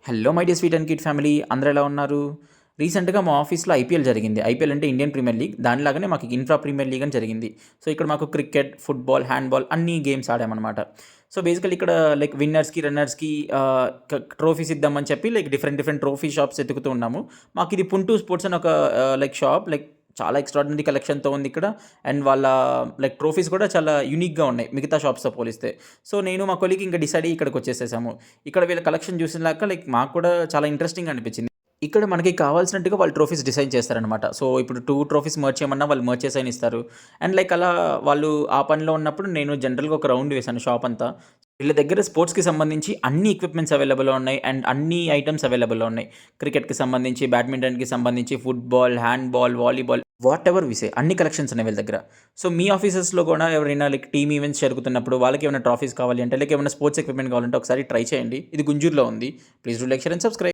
Hello my dear sweet and kid family, అందరూ ఎలా ఉన్నారు? రీసెంట్‌గా మా ఆఫీస్‌లో ఐపీఎల్ జరిగింది. ఐపీఎల్ అంటే ఇండియన్ ప్రీమియర్ లీగ్. దానిలాగానే మాకు ఇన్ఫ్రా ప్రీమియర్ లీగ్ అని జరిగింది. సో, ఇక్కడ మాకు క్రికెట్, ఫుట్‌బాల్, హ్యాండ్‌బాల్ అన్ని గేమ్స్ ఆడామనమాట. సో, బేసికల్లీ ఇక్కడ లైక్ విన్నర్స్‌కి, రన్నర్స్‌కి ట్రోఫీస్ ఇద్దామని చెప్పి like different different trophy shops ఎతుకుతూ ఉన్నాము. మాకిది పుంటూ స్పోర్ట్స్ అని ఒక లైక్ షాప్ లైక్ చాలా ఎక్స్ట్రార్డినరీ కలెక్షన్‌తో ఉంది ఇక్కడ. అండ్ వాళ్ళ లైక్ ట్రోఫీస్ కూడా చాలా యూనిక్‌గా ఉన్నాయి మిగతా షాప్స్‌తో పోలిస్తే. సో, నేను మా కొలీగ్ ఇంకా డిసైడ్ అయ్యి ఇక్కడికొచ్చేసేసాము. ఇక్కడ వీళ్ళ కలెక్షన్ చూసినాక లైక్ మాకు కూడా చాలా ఇంట్రెస్టింగ్‌గా అనిపించింది. ఇక్కడ మనకి కావాల్సినట్టుగా వాళ్ళు ట్రోఫీస్ డిజైన్ చేస్తారనమాట. సో, ఇప్పుడు 2 ట్రోఫీస్ మెర్జ్ చేయమన్నా వాళ్ళు మెర్జ్ చేసైనా ఇస్తారు. అండ్ లైక్ అలా వాళ్ళు ఆ పనిలో ఉన్నప్పుడు నేను జనరల్‌గా ఒక రౌండ్ వేశాను షాప్ అంతా. వీళ్ళ దగ్గర స్పోర్ట్స్‌కి సంబంధించి అన్ని ఎక్విప్‌మెంట్స్ అవైలబుల్‌లో ఉన్నాయి. అండ్ అన్ని ఐటెమ్స్ అవైలబుల్‌లో ఉన్నాయి. క్రికెట్‌కి సంబంధించి, బ్యాడ్మింటన్‌కి సంబంధించి, ఫుట్‌బాల్, హ్యాండ్‌బాల్, వాలీబాల్ వాటెవర్ వి సే అన్ని కలెక్షన్స్ ఉన్నాయి వీళ్ళ దగ్గర. సో, మీ ఆఫీసెస్‌లో కూడా ఎవరైనా లైక్ టీమ్ ఈవెంట్స్ జరుగుతున్నప్పుడు వాళ్ళకి ఏమైనా ట్రాఫీస్ కావాలి అంటే, లైక్ ఏమైనా స్పోర్ట్స్ ఎక్విప్‌మెంట్ కావాలంటే ఒకసారి ట్రై చేయండి. ఇది గుంజూరులో ఉంది. Please do like, share and subscribe.